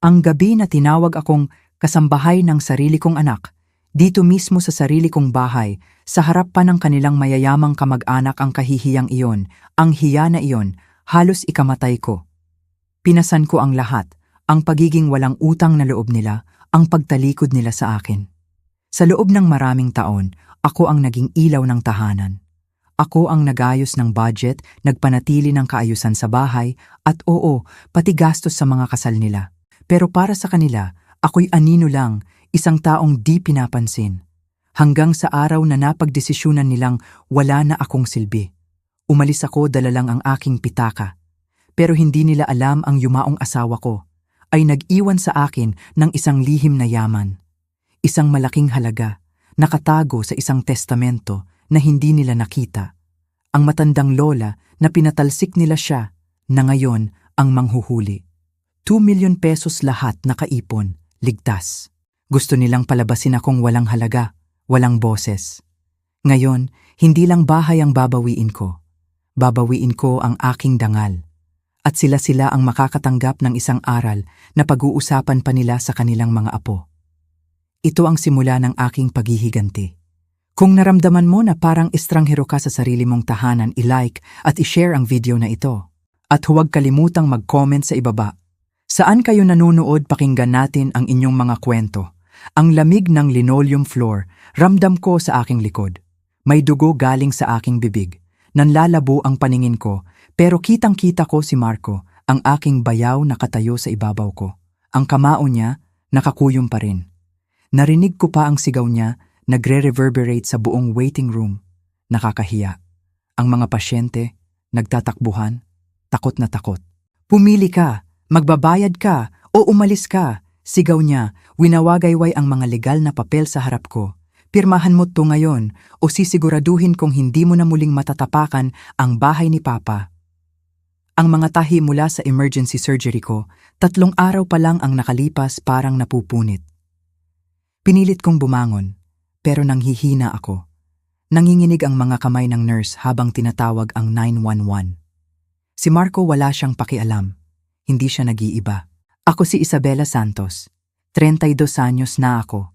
Ang gabi na tinawag akong kasambahay ng sarili kong anak, dito mismo sa sarili kong bahay, sa harap pa ng kanilang mayayamang kamag-anak ang kahihiyang iyon, ang hiya na iyon, halos ikamatay ko. Pinasan ko ang lahat, ang pagiging walang utang na loob nila, ang pagtalikod nila sa akin. Sa loob ng maraming taon, ako ang naging ilaw ng tahanan. Ako ang nagayos ng budget, nagpanatili ng kaayusan sa bahay, at oo, pati gastos sa mga kasal nila. Pero para sa kanila, ako'y anino lang, isang taong di pinapansin. Hanggang sa araw na napagdesisyonan nilang wala na akong silbi. Umalis ako dala lang ang aking pitaka. Pero hindi nila alam ang yumaong asawa ko ay nag-iwan sa akin ng isang lihim na yaman. Isang malaking halaga, nakatago sa isang testamento na hindi nila nakita. Ang matandang lola na pinatalsik nila siya na ngayon ang manghuhuli. 2 milyon pesos lahat nakaipon, ligtas. Gusto nilang palabasin akong walang halaga, walang boses. Ngayon, hindi lang bahay ang babawiin ko. Babawiin ko ang aking dangal. At sila ang makakatanggap ng isang aral na pag-uusapan pa nila sa kanilang mga apo. Ito ang simula ng aking paghihiganti. Kung naramdaman mo na parang estranghero ka sa sarili mong tahanan, i-like at i-share ang video na ito. At huwag kalimutang mag-comment sa ibaba. Saan kayo nanonood, pakinggan natin ang inyong mga kwento. Ang lamig ng linoleum floor, ramdam ko sa aking likod. May dugo galing sa aking bibig. Nanlalabo ang paningin ko, pero kitang-kita ko si Marco, ang aking bayaw na katayo sa ibabaw ko. Ang kamao niya, nakakuyom pa rin. Narinig ko pa ang sigaw niya, nagre-reverberate sa buong waiting room. Nakakahiya. Ang mga pasyente, nagtatakbuhan, takot na takot. Pumili ka! Magbabayad ka o umalis ka, sigaw niya, winawagayway ang mga legal na papel sa harap ko. Pirmahan mo to ngayon o sisiguraduhin kong hindi mo na muling matatapakan ang bahay ni Papa. Ang mga tahi mula sa emergency surgery ko, 3 araw pa lang ang nakalipas parang napupunit. Pinilit kong bumangon, pero nanghihina ako. Nanginginig ang mga kamay ng nurse habang tinatawag ang 911. Si Marco wala siyang pakialam. Hindi siya nag-iiba. Ako si Isabela Santos. 32 anyos na ako.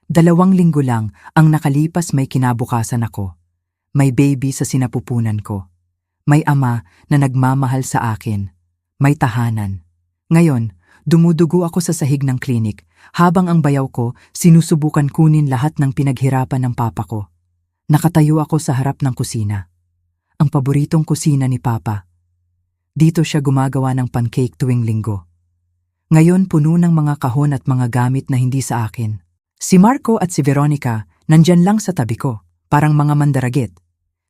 2 linggo lang ang nakalipas may kinabukasan ako. May baby sa sinapupunan ko. May ama na nagmamahal sa akin. May tahanan. Ngayon, dumudugo ako sa sahig ng klinik habang ang bayaw ko sinusubukan kunin lahat ng pinaghirapan ng papa ko. Nakatayo ako sa harap ng kusina. Ang paboritong kusina ni Papa. Dito siya gumagawa ng pancake tuwing linggo. Ngayon puno ng mga kahon at mga gamit na hindi sa akin. Si Marco at si Veronica nandyan lang sa tabi ko, parang mga mandaragit.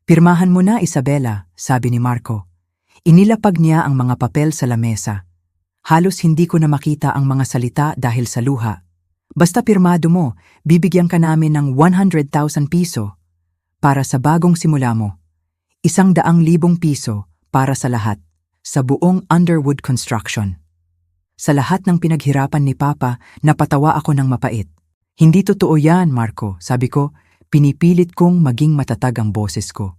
Pirmahan mo na, Isabela, sabi ni Marco. Inilapag niya ang mga papel sa lamesa. Halos hindi ko na makita ang mga salita dahil sa luha. Basta pirmado mo, bibigyan ka namin ng 100,000 piso para sa bagong simula mo. 100,000 piso para sa lahat. Sa buong Underwood Construction. Sa lahat ng pinaghirapan ni Papa, napatawa ako ng mapait. Hindi totoo yan, Marco, sabi ko, pinipilit kong maging matatag ang boses ko.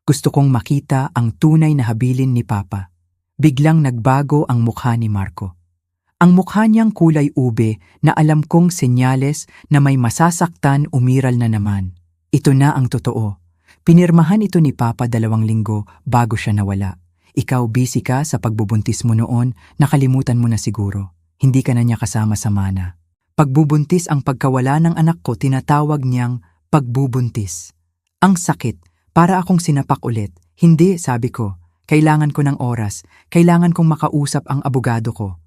Gusto kong makita ang tunay na habilin ni Papa. Biglang nagbago ang mukha ni Marco. Ang mukha niyang kulay ube na alam kong senyales na may masasaktan, umiral na naman. Ito na ang totoo. Pinirmahan ito ni Papa 2 linggo bago siya nawala. Ikaw busy ka sa pagbubuntis mo noon, nakalimutan mo na siguro. Hindi ka na niya kasama sa mana. Pagbubuntis ang pagkawala ng anak ko, tinatawag niyang pagbubuntis. Ang sakit, para akong sinapak ulit. Hindi, sabi ko. Kailangan ko ng oras. Kailangan kong makausap ang abogado ko.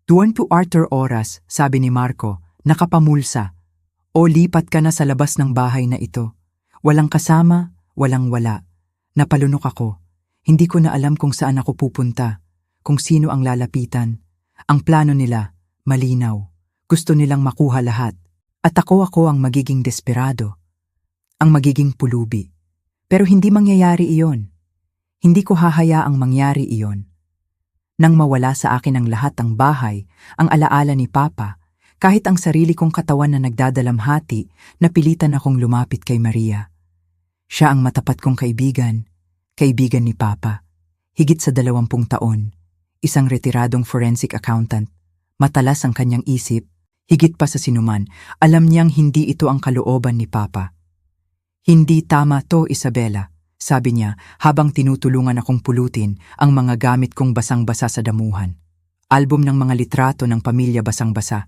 24 oras, sabi ni Marco, nakapamulsa. O lipat ka na sa labas ng bahay na ito. Walang kasama, walang wala. Napalunok ako. Hindi ko na alam kung saan ako pupunta, kung sino ang lalapitan. Ang plano nila, malinaw. Gusto nilang makuha lahat. At ako ang magiging desperado. Ang magiging pulubi. Pero hindi mangyayari iyon. Hindi ko hahayaang mangyari iyon. Nang mawala sa akin ang lahat ng bahay, ang alaala ni Papa, kahit ang sarili kong katawan na nagdadalamhati, napilitan akong lumapit kay Maria. Siya ang matapat kong kaibigan ni Papa. Higit sa 20 taon, isang retiradong forensic accountant, Matalas ang kanyang isip, higit pa sa sinuman, alam niyang hindi ito ang kalooban ni Papa. Hindi tama to, Isabela, sabi niya habang tinutulungan akong pulutin ang mga gamit kong basang-basa sa damuhan. Album ng mga litrato ng pamilya basang-basa.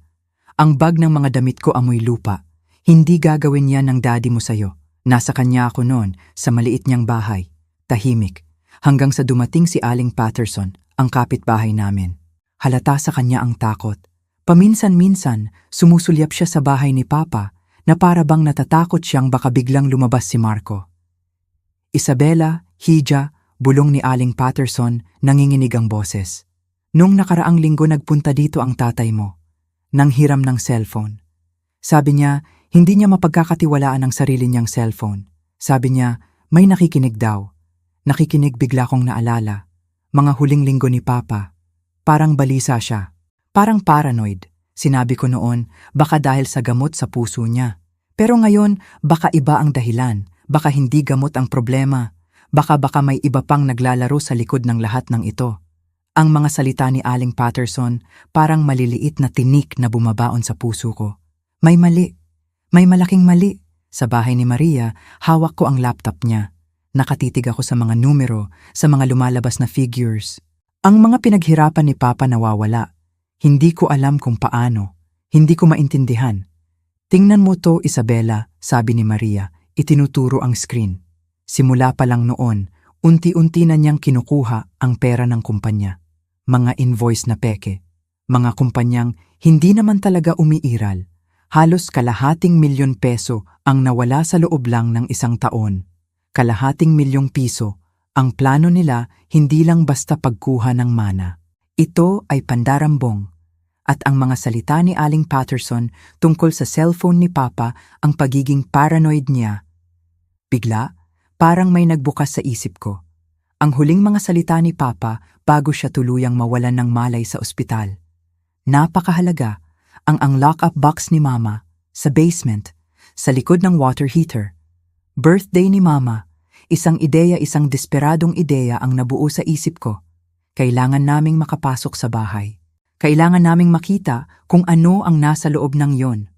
Ang bag ng mga damit ko amoy lupa. Hindi gagawin yan ng daddy mo sa'yo. Nasa kanya ako noon, sa maliit niyang bahay. Tahimik. Hanggang sa dumating si Aling Patterson, ang kapitbahay namin. Halata sa kanya ang takot. Paminsan-minsan, sumusulyap siya sa bahay ni Papa na para bang natatakot siyang baka biglang lumabas si Marco. Isabela, Hija, bulong ni Aling Patterson, nanginginig ang boses. Nung nakaraang linggo nagpunta dito ang tatay mo. Nanghiram ng cellphone. Sabi niya, hindi niya mapagkakatiwalaan ang sarili niyang cellphone. Sabi niya, may nakikinig daw. Nakikinig bigla kong naalala. Mga huling linggo ni Papa. Parang balisa siya. Parang paranoid. Sinabi ko noon, baka dahil sa gamot sa puso niya. Pero ngayon, baka iba ang dahilan. Baka hindi gamot ang problema. Baka may iba pang naglalaro sa likod ng lahat ng ito. Ang mga salita ni Aling Patterson parang maliliit na tinik na bumabaon sa puso ko. May mali. May malaking mali. Sa bahay ni Maria, hawak ko ang laptop niya. Nakatitig ako sa mga numero, sa mga lumalabas na figures. Ang mga pinaghirapan ni Papa nawawala. Hindi ko alam kung paano. Hindi ko maintindihan. Tingnan mo to, Isabela, sabi ni Maria. Itinuturo ang screen. Simula pa lang noon, unti-unti na niyang kinukuha ang pera ng kumpanya. Mga invoice na peke. Mga kumpanyang hindi naman talaga umiiral. Halos kalahating milyon peso ang nawala sa loob lang ng isang taon. Kalahating milyong piso, ang plano nila hindi lang basta pagkuha ng mana. Ito ay pandarambong. At ang mga salita ni Aling Patterson tungkol sa cellphone ni Papa ang pagiging paranoid niya. Bigla, parang may nagbukas sa isip ko. Ang huling mga salita ni Papa bago siya tuluyang mawalan ng malay sa ospital. Napakahalaga ang lock-up box ni Mama sa basement, sa likod ng water heater. Birthday ni Mama, isang desperadong ideya ang nabuo sa isip ko. Kailangan naming makapasok sa bahay. Kailangan naming makita kung ano ang nasa loob ng iyon.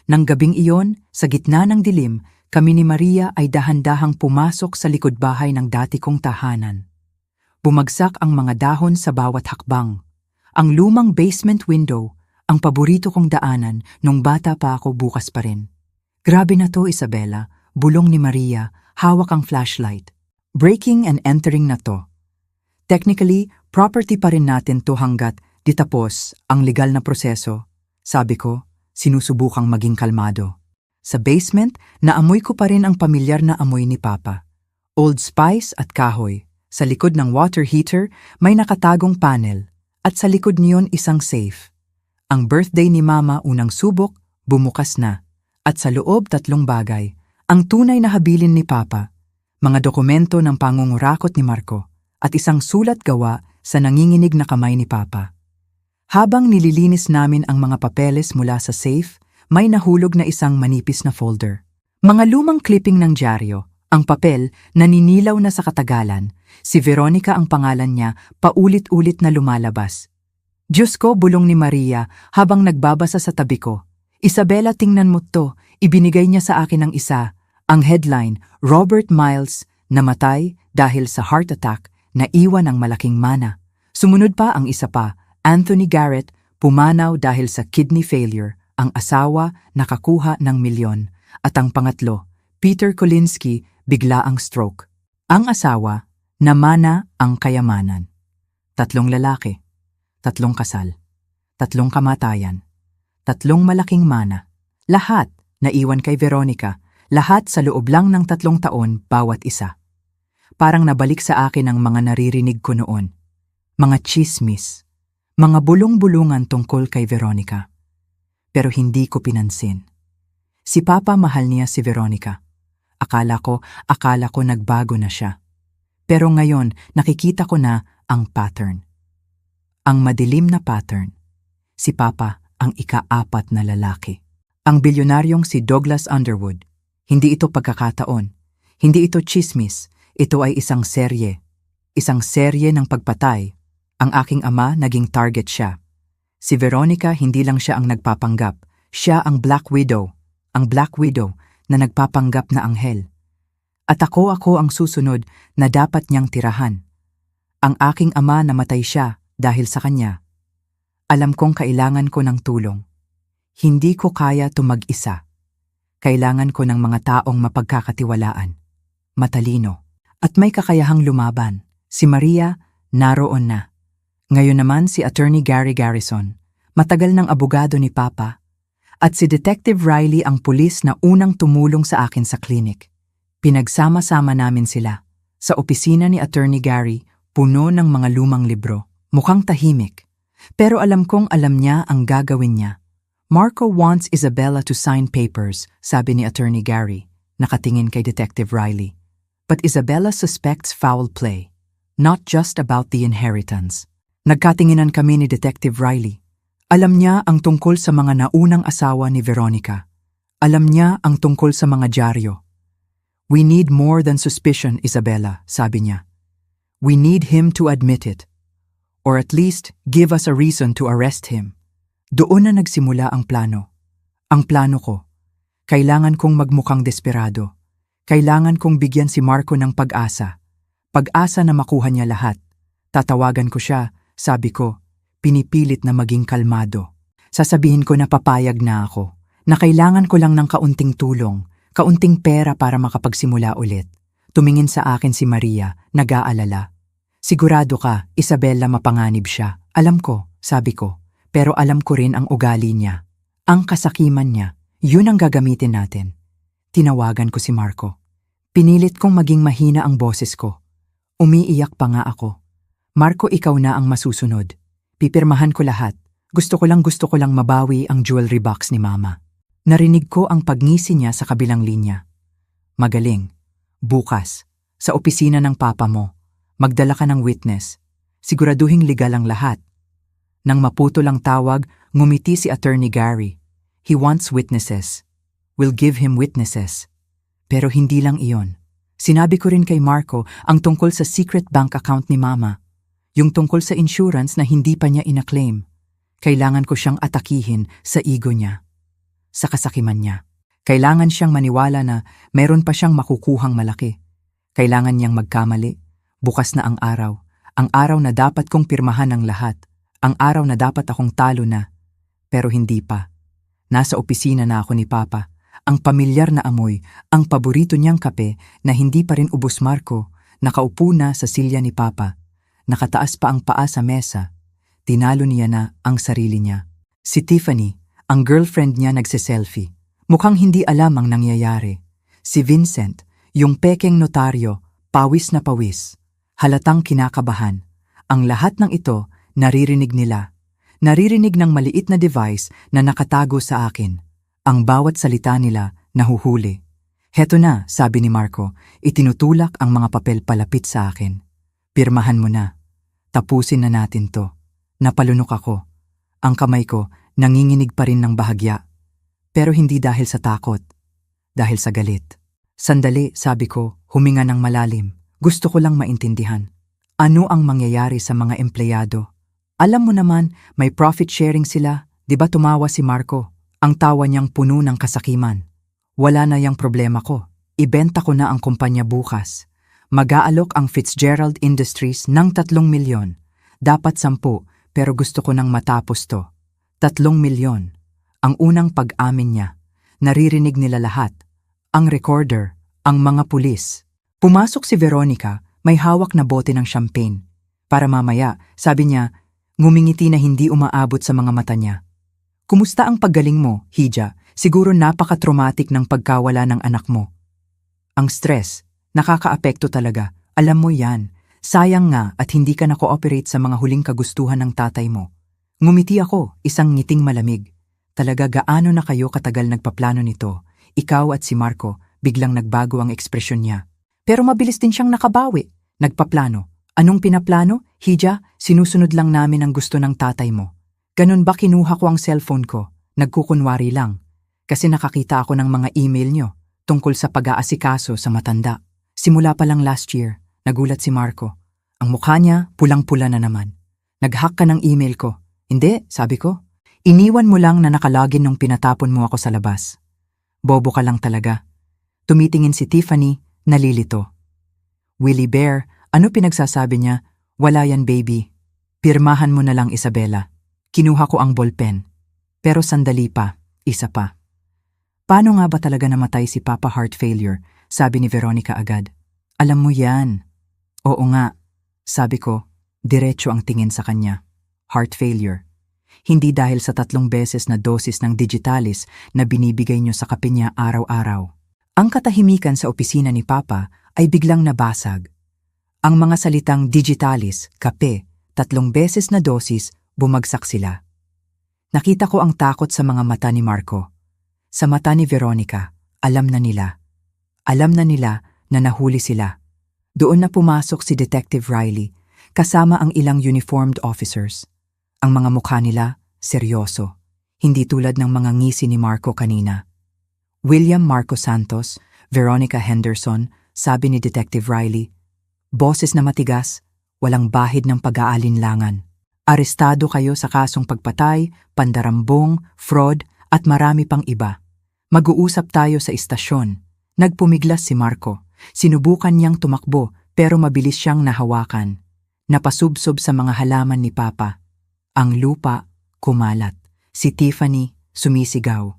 Nang gabing iyon, sa gitna ng dilim, kami ni Maria ay dahan-dahang pumasok sa likod bahay ng dati kong tahanan. Bumagsak ang mga dahon sa bawat hakbang. Ang lumang basement window, ang paborito kong daanan nung bata pa ako bukas pa rin. Grabe na to, Isabela, bulong ni Maria, hawak ang flashlight. Breaking and entering na to. Technically, property pa rin natin to hanggat di tapos ang legal na proseso. Sabi ko, sinusubukang maging kalmado. Sa basement, naamoy ko pa rin ang pamilyar na amoy ni Papa. Old Spice at kahoy. Sa likod ng water heater, may nakatagong panel. At sa likod niyon isang safe. Ang birthday ni Mama unang subok, bumukas na. At sa loob 3 bagay. Ang tunay na habilin ni Papa. Mga dokumento ng pangungurakot ni Marco. At isang sulat gawa sa nanginginig na kamay ni Papa. Habang nililinis namin ang mga papeles mula sa safe, may nahulog na isang manipis na folder. Mga lumang clipping ng dyaryo, ang papel naninilaw na sa katagalan. Si Veronica ang pangalan niya, paulit-ulit na lumalabas. Diyos ko, bulong ni Maria habang nagbabasa sa tabi ko. Isabela, tingnan mo to, ibinigay niya sa akin ang isa. Ang headline, Robert Miles, namatay dahil sa heart attack, naiwan ng malaking mana. Sumunod pa ang isa pa, Anthony Garrett, pumanaw dahil sa kidney failure. Ang asawa nakakuha ng milyon. At ang pangatlo, Peter Kolinsky, bigla ang stroke. Ang asawa, namana ang kayamanan. 3 lalaki, 3 kasal, 3 kamatayan, 3 malaking mana. Lahat naiwan kay Veronica, lahat sa loob lang ng 3 taon bawat isa. Parang nabalik sa akin ang mga naririnig ko noon. Mga chismis, mga bulong-bulungan tungkol kay Veronica. Pero hindi ko pinansin. Si Papa mahal niya si Veronica. Akala ko nagbago na siya. Pero ngayon nakikita ko na ang pattern. Ang madilim na pattern. Si Papa ang ika-4 na lalaki. Ang bilyonaryong si Douglas Underwood. Hindi ito pagkakataon. Hindi ito chismis. Ito ay isang serye. Isang serye ng pagpatay. Ang aking ama naging target siya. Si Veronica hindi lang siya ang nagpapanggap, siya ang Black Widow. Ang Black Widow na nagpapanggap na anghel. At ako ang susunod na dapat niyang tirahan. Ang aking ama namatay siya dahil sa kanya. Alam kong kailangan ko ng tulong. Hindi ko kaya mag-isa. Kailangan ko ng mga taong mapagkakatiwalaan, matalino, at may kakayahang lumaban. Si Maria, naroon na. Ngayon naman si Attorney Gary Garrison, matagal ng abogado ni Papa, at si Detective Riley ang pulis na unang tumulong sa akin sa klinik. Pinagsama-sama namin sila. Sa opisina ni Attorney Gary, puno ng mga lumang libro. Mukhang tahimik. Pero alam kong alam niya ang gagawin niya. Marco wants Isabella to sign papers, sabi ni Attorney Gary, nakatingin kay Detective Riley. But Isabella suspects foul play, not just about the inheritance. Nagkatinginan kami ni Detective Riley. Alam niya ang tungkol sa mga naunang asawa ni Veronica. Alam niya ang tungkol sa mga dyaryo. We need more than suspicion, Isabella, sabi niya. We need him to admit it. Or at least give us a reason to arrest him. Doon na nagsimula ang plano. Ang plano ko. Kailangan kong magmukhang desperado. Kailangan kong bigyan si Marco ng pag-asa. Pag-asa na makuha niya lahat. Tatawagan ko siya, sabi ko, pinipilit na maging kalmado. Sasabihin ko na papayag na ako, na kailangan ko lang ng kaunting tulong, kaunting pera para makapagsimula ulit. Tumingin sa akin si Maria, nag-aalala. Sigurado ka, Isabella, mapanganib siya. Alam ko, sabi ko. Pero alam ko rin ang ugali niya. Ang kasakiman niya, yun ang gagamitin natin. Tinawagan ko si Marco. Pinilit kong maging mahina ang boses ko. Umiiyak pa nga ako. Marco, ikaw na ang masusunod. Pipirmahan ko lahat. Gusto ko lang mabawi ang jewelry box ni Mama. Narinig ko ang pagngisi niya sa kabilang linya. Magaling. Bukas, sa opisina ng papa mo, magdala ka ng witness. Siguraduhing legal ang lahat. Nang maputol ang tawag, ngumiti si Attorney Gary. He wants witnesses. We'll give him witnesses. Pero hindi lang iyon. Sinabi ko rin kay Marco ang tungkol sa secret bank account ni Mama. Yung tungkol sa insurance na hindi pa niya inaklaim. Kailangan ko siyang atakihin sa ego niya. Sa kasakiman niya. Kailangan siyang maniwala na meron pa siyang makukuhang malaki. Kailangan niyang magkamali. Bukas na ang araw na dapat kong pirmahan ang lahat. Ang araw na dapat akong talo na, pero hindi pa. Nasa opisina na ako ni Papa, ang pamilyar na amoy, ang paborito niyang kape na hindi pa rin ubos. Marco, nakaupo na sa silya ni Papa, nakataas pa ang paa sa mesa, tinalo niya na ang sarili niya. Si Tiffany, ang girlfriend niya, nagse-selfie, mukhang hindi alam ang nangyayari. Si Vincent, yung pekeng notaryo, pawis na pawis, halatang kinakabahan. Ang lahat ng ito, naririnig nila. Naririnig ng maliit na device na nakatago sa akin. Ang bawat salita nila nahuhuli. Heto na, sabi ni Marco, itinutulak ang mga papel palapit sa akin. Pirmahan mo na. Tapusin na natin to. Napalunok ako. Ang kamay ko nanginginig pa rin ng bahagya. Pero hindi dahil sa takot. Dahil sa galit. Sandali, sabi ko, huminga ng malalim. Gusto ko lang maintindihan. Ano ang mangyayari sa mga empleyado? Alam mo naman, may profit sharing sila. Di ba tumawa si Marco? Ang tawa niyang puno ng kasakiman. Wala na yang problema ko. Ibenta ko na ang kumpanya bukas. Mag-aalok ang Fitzgerald Industries ng 3 milyon. Dapat 10, pero gusto ko nang matapos to. 3 milyon. Ang unang pag-amin niya. Naririnig nila lahat. Ang recorder, ang mga pulis. Pumasok si Veronica, may hawak na bote ng champagne. Para mamaya, sabi niya, ngumingiti na hindi umaabot sa mga mata niya. Kumusta ang paggaling mo, Hija? Siguro napaka-traumatic ng pagkawala ng anak mo. Ang stress, nakakaapekto talaga. Alam mo yan. Sayang nga at hindi ka na-cooperate sa mga huling kagustuhan ng tatay mo. Ngumiti ako, isang ngiting malamig. Talaga, gaano na kayo katagal nagpaplano nito? Ikaw at si Marco, biglang nagbago ang ekspresyon niya. Pero mabilis din siyang nakabawi. Nagpaplano. Anong pinaplano? Hija, sinusunod lang namin ang gusto ng tatay mo. Ganun ba? Kinuha ko ang cellphone ko? Nagkukunwari lang. Kasi nakakita ako ng mga email nyo tungkol sa pag-aasikaso sa matanda. Simula pa lang last year, nagulat si Marco. Ang mukha niya pulang-pula na naman. Nag-hack ka ng email ko. Hindi, sabi ko. Iniwan mo lang na nakalagin nung pinatapon mo ako sa labas. Bobo ka lang talaga. Tumitingin si Tiffany, nalilito. Willie Bear, ano pinagsasabi niya? Wala yan, baby. Pirmahan mo na lang, Isabela. Kinuha ko ang ballpen. Pero sandali pa, isa pa. Paano nga ba talaga namatay si Papa heart failure? Sabi ni Veronica agad. Alam mo yan. Oo nga. Sabi ko, diretso ang tingin sa kanya. Heart failure. Hindi dahil sa 3 beses na dosis ng digitalis na binibigay niyo sa kape niya araw-araw. Ang katahimikan sa opisina ni Papa ay biglang nabasag. Ang mga salitang digitalis, kape, 3 beses na dosis, bumagsak sila. Nakita ko ang takot sa mga mata ni Marco. Sa mata ni Veronica, alam na nila. Alam na nila na nahuli sila. Doon na pumasok si Detective Riley, kasama ang ilang uniformed officers. Ang mga mukha nila, seryoso. Hindi tulad ng mga ngisi ni Marco kanina. William Marco Santos, Veronica Henderson, sabi ni Detective Riley. Boses na matigas, walang bahid ng pag-aalinlangan. Arestado kayo sa kasong pagpatay, pandarambong, fraud, at marami pang iba. Mag-uusap tayo sa istasyon. Nagpumiglas si Marco. Sinubukan niyang tumakbo pero mabilis siyang nahawakan. Napasubsob sa mga halaman ni Papa. Ang lupa, kumalat. Si Tiffany, sumisigaw.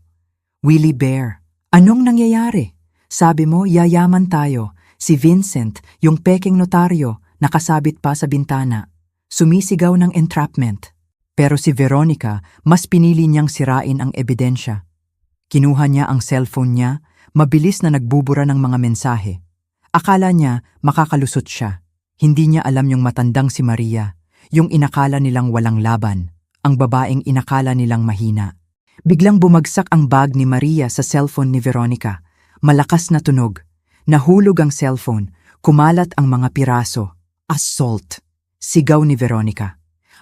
Willie Bear, anong nangyayari? Sabi mo, yayaman tayo. Si Vincent, yung peking notaryo, nakasabit pa sa bintana. Sumisigaw ng entrapment. Pero si Veronica, mas pinili niyang sirain ang ebidensya. Kinuha niya ang cellphone niya, mabilis na nagbubura ng mga mensahe. Akala niya makakalusot siya. Hindi niya alam yung matandang si Maria, yung inakala nilang walang laban, ang babaeng inakala nilang mahina. Biglang bumagsak ang bag ni Maria sa cellphone ni Veronica. Malakas na tunog. Nahulog ang cellphone. Kumalat ang mga piraso. Assault. Sigaw ni Veronica.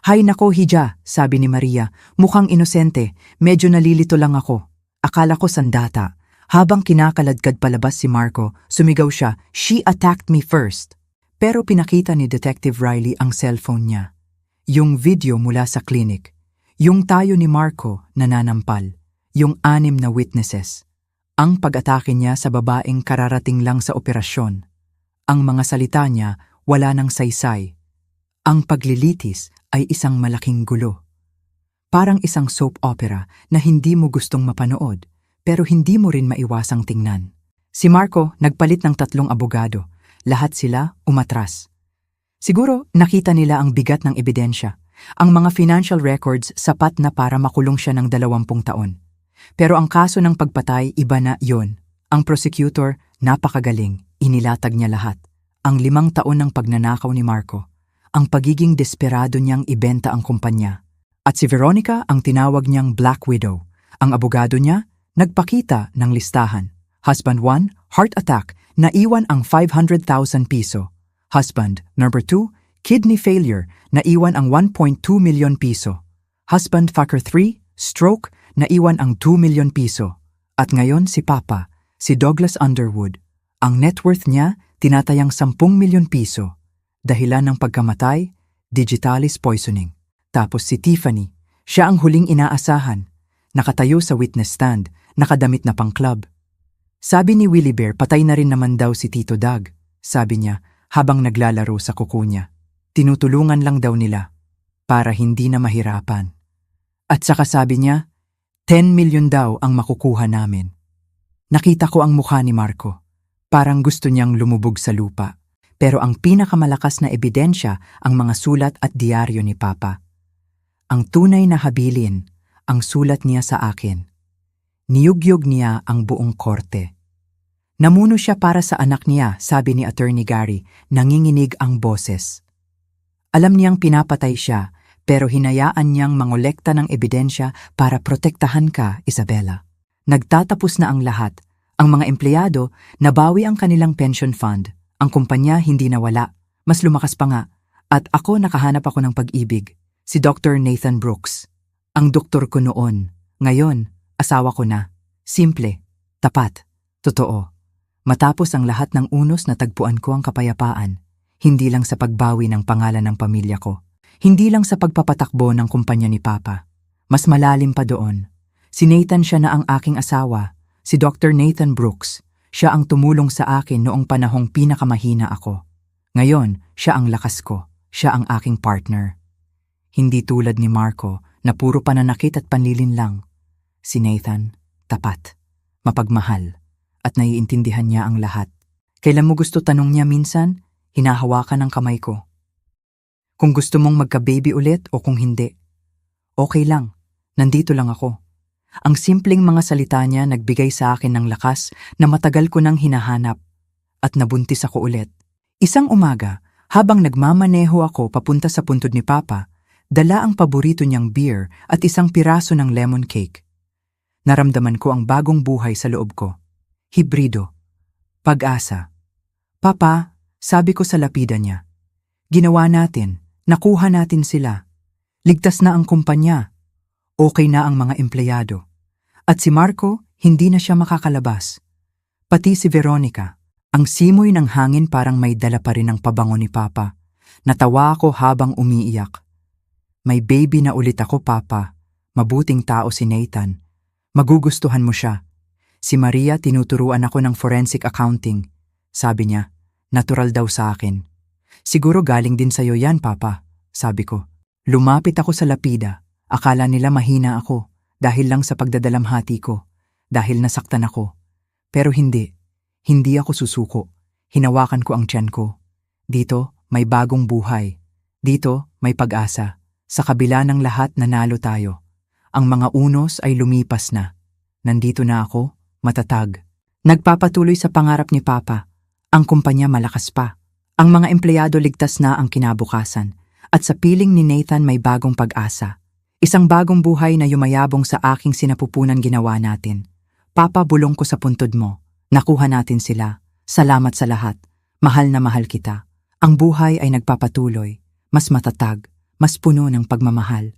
Hay nako, Hija, sabi ni Maria. Mukhang inosente. Medyo nalilito lang ako. Akala ko sandata. Habang kinakaladkad palabas si Marco, sumigaw siya, "She attacked me first." Pero pinakita ni Detective Riley ang cellphone niya. Yung video mula sa clinic. Yung tayo ni Marco nananampal. Yung 6 na witnesses. Ang pag-atake niya sa babaeng kararating lang sa operasyon. Ang mga salita niya wala nang saysay. Ang paglilitis ay isang malaking gulo. Parang isang soap opera na hindi mo gustong mapanood, pero hindi mo rin maiwasang tingnan. Si Marco nagpalit ng 3 abogado. Lahat sila umatras. Siguro nakita nila ang bigat ng ebidensya. Ang mga financial records sapat na para makulong siya ng 20 taon. Pero ang kaso ng pagpatay, iba na yon. Ang prosecutor, napakagaling, inilatag niya lahat. Ang 5 taon ng pagnanakaw ni Marco. Ang pagiging desperado niyang ibenta ang kumpanya. At si Veronica ang tinawag niyang Black Widow. Ang abogado niya, nagpakita ng listahan. Husband 1, heart attack, naiwan ang 500,000 piso. Husband number 2, kidney failure, naiwan ang 1.2 million piso. Husband factor 3, stroke, naiwan ang 2 million piso. At ngayon si Papa, si Douglas Underwood. Ang net worth niya, tinatayang 10 milyon piso. Dahilan ng pagkamatay, digitalis poisoning. Tapos si Tiffany, siya ang huling inaasahan. Nakatayo sa witness stand, nakadamit na pang club. Sabi ni Willie Bear, patay na rin naman daw si Tito Doug, sabi niya habang naglalaro sa kuko niya. Tinutulungan lang daw nila para hindi na mahirapan. At saka sabi niya, 10 milyon daw ang makukuha namin. Nakita ko ang mukha ni Marco. Parang gusto niyang lumubog sa lupa. Pero ang pinakamalakas na ebidensya ang mga sulat at diaryo ni Papa. Ang tunay na habilin, ang sulat niya sa akin. Niyugyog niya ang buong korte. Namuno siya para sa anak niya, sabi ni Attorney Gary, nanginginig ang boses. Alam niyang pinapatay siya, pero hinayaan niyang mangolekta ng ebidensya para protektahan ka, Isabela. Nagtatapos na ang lahat. Ang mga empleyado, nabawi ang kanilang pension fund. Ang kumpanya hindi nawala. Mas lumakas pa nga. At ako nakahanap ako ng pag-ibig. Si Dr. Nathan Brooks. Ang doktor ko noon. Ngayon, asawa ko na. Simple, tapat, totoo. Matapos ang lahat ng unos na tagpuan ko ang kapayapaan, hindi lang sa pagbawi ng pangalan ng pamilya ko. Hindi lang sa pagpapatakbo ng kumpanya ni Papa. Mas malalim pa doon. Si Nathan siya na ang aking asawa, si Dr. Nathan Brooks. Siya ang tumulong sa akin noong panahong pinakamahina ako. Ngayon, siya ang lakas ko. Siya ang aking partner. Hindi tulad ni Marco na puro pananakit at panlilin lang. Si Nathan, tapat, mapagmahal, at naiintindihan niya ang lahat. Kailan mo gusto tanong niya minsan, hinahawakan ang kamay ko. Kung gusto mong magka-baby ulit o kung hindi. Okay lang, nandito lang ako. Ang simpleng mga salita niya nagbigay sa akin ng lakas na matagal ko nang hinahanap at nabuntis ako ulit. Isang umaga, habang nagmamaneho ako papunta sa puntod ni Papa, dala ang paborito niyang beer at isang piraso ng lemon cake. Naramdaman ko ang bagong buhay sa loob ko. Hibrido. Pag-asa. Papa, sabi ko sa lapida niya. Ginawa natin. Nakuha natin sila. Ligtas na ang kumpanya. Okay na ang mga empleyado. At si Marco, hindi na siya makakalabas. Pati si Veronica. Ang simoy ng hangin parang may dala pa rin ang pabango ni Papa. Natawa ako habang umiiyak. May baby na ulit ako, Papa. Mabuting tao si Nathan. Magugustuhan mo siya. Si Maria tinuturuan ako ng forensic accounting. Sabi niya, natural daw sa akin. Siguro galing din sa'yo yan, Papa, sabi ko. Lumapit ako sa lapida. Akala nila mahina ako dahil lang sa pagdadalamhati ko, dahil nasaktan ako. Pero hindi. Hindi ako susuko. Hinawakan ko ang tiyan ko. Dito, may bagong buhay. Dito, may pag-asa. Sa kabila ng lahat, nanalo tayo. Ang mga unos ay lumipas na. Nandito na ako, matatag. Nagpapatuloy sa pangarap ni Papa. Ang kumpanya malakas pa. Ang mga empleyado ligtas na ang kinabukasan. At sa piling ni Nathan may bagong pag-asa. Isang bagong buhay na yumayabong sa aking sinapupunan ginawa natin. Papa, bulong ko sa puntod mo. Nakuha natin sila. Salamat sa lahat. Mahal na mahal kita. Ang buhay ay nagpapatuloy. Mas matatag. Mas puno ng pagmamahal.